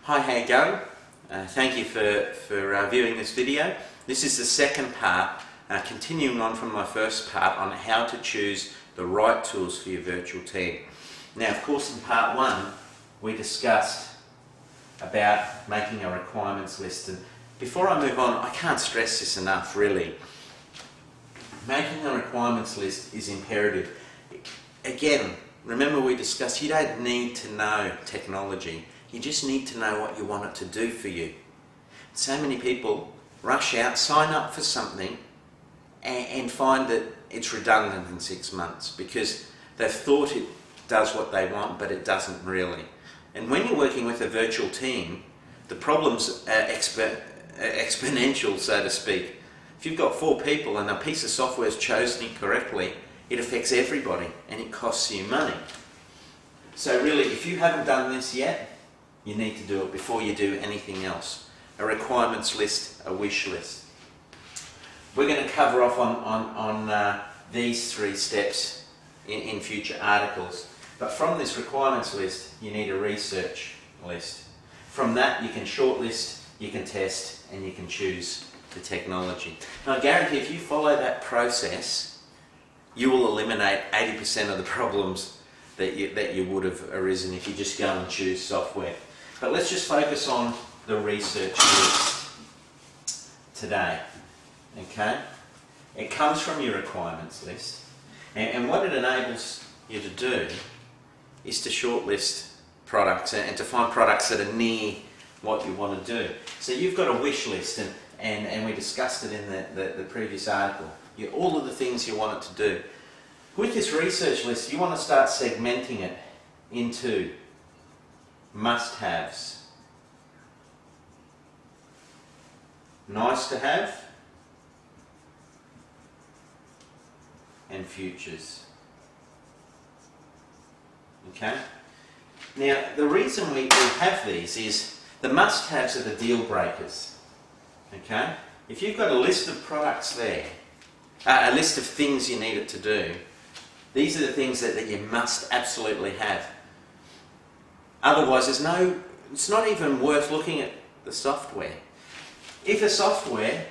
Hi, how you going? Thank you for viewing this video. This is the second part, continuing on from my first part on how to choose the right tools for your virtual team. Now, of course, in part one, we discussed about making a requirements list. And before I move on, I can't stress this enough, really. Making a requirements list is imperative. Again, remember we discussed you don't need to know technology. You just need to know what you want it to do for you. So many people rush out, sign up for something and find that it's redundant in 6 months because they've thought it does what they want, but it doesn't really. And when you're working with a virtual team, the problems are exponential, so to speak. If you've got 4 people and a piece of software is chosen incorrectly, it affects everybody and it costs you money. So really, if you haven't done this yet, you need to do it before you do anything else. A requirements list, a wish list. We're going to cover off on these 3 steps in future articles. But from this requirements list, you need a research list. From that, you can shortlist, you can test, and you can choose the technology. Now, I guarantee if you follow that process, you will eliminate 80% of the problems that you would have arisen if you just go and choose software. But let's just focus on the research list today. Okay? It comes from your requirements list, and what it enables you to do is to shortlist products and to find products that are near what you want to do. So you've got a wish list, and we discussed it in the previous article. All of the things you want it to do. With this research list, you want to start segmenting it into must-haves, nice-to-have, and futures. Okay? Now, the reason we have these is the must-haves are the deal breakers. Okay? If you've got a list of products there, a list of things you need it to do, these are the things that you must absolutely have. Otherwise, it's not even worth looking at the software. If a software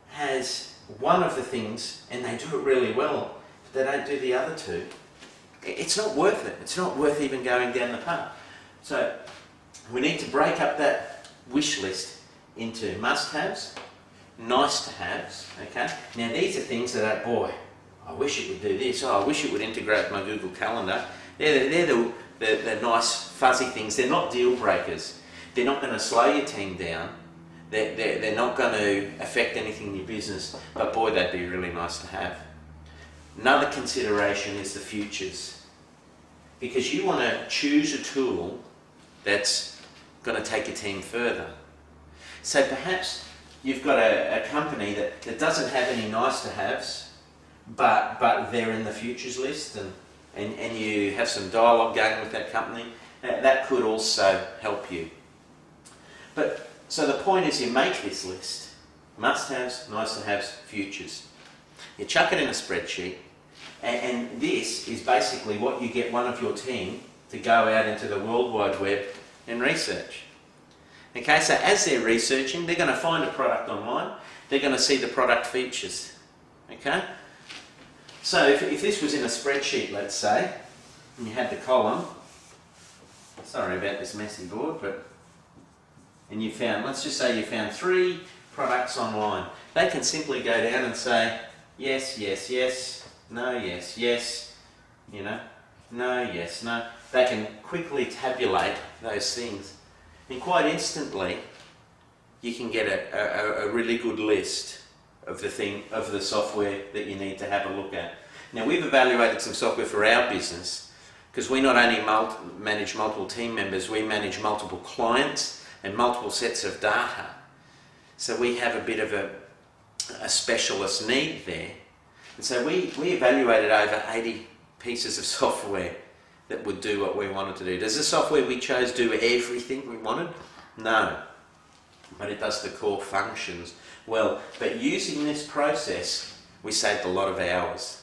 has one of the things and they do it really well, but they don't do the other 2, it's not worth it. It's not worth even going down the path. So we need to break up that wish list into must-haves, nice-to-haves. Okay. Now these are things that boy, I wish it would do this. Oh, I wish it would integrate with my Google Calendar. They're the nice fuzzy things. They're not deal breakers. They're not going to slow your team down. They're not going to affect anything in your business. But boy, they'd be really nice to have. Another consideration is the futures, because you want to choose a tool that's going to take your team further. So perhaps you've got a company that doesn't have any nice to haves, but they're in the futures list, and you have some dialogue going with that company. That could also help you. But so the point is, you make this list: must-haves, nice-to-haves, futures. You chuck it in a spreadsheet, and this is basically what you get one of your team to go out into the World Wide Web and research. Okay, so as they're researching, they're going to find a product online. They're going to see the product features. Okay. So if this was in a spreadsheet, let's say, and you had the column, sorry about this messy board, and you found, let's just say you found 3 products online. They can simply go down and say, yes, yes, yes, no, yes, yes, no, yes, no. They can quickly tabulate those things. And quite instantly, you can get a really good list of the software that you need to have a look at. Now, we've evaluated some software for our business because we not only manage multiple team members, we manage multiple clients and multiple sets of data. So we have a bit of a specialist need there. And so we evaluated over 80 pieces of software that would do what we wanted to do. Does the software we chose do everything we wanted? No. But it does the core functions well. But using this process, we saved a lot of hours,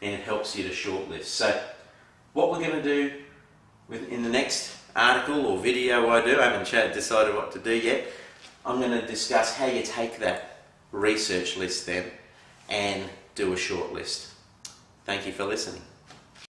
and it helps you to shortlist. So what we're going to do in the next article or video I do, I haven't decided what to do yet, I'm going to discuss how you take that research list then and do a short list. Thank you for listening.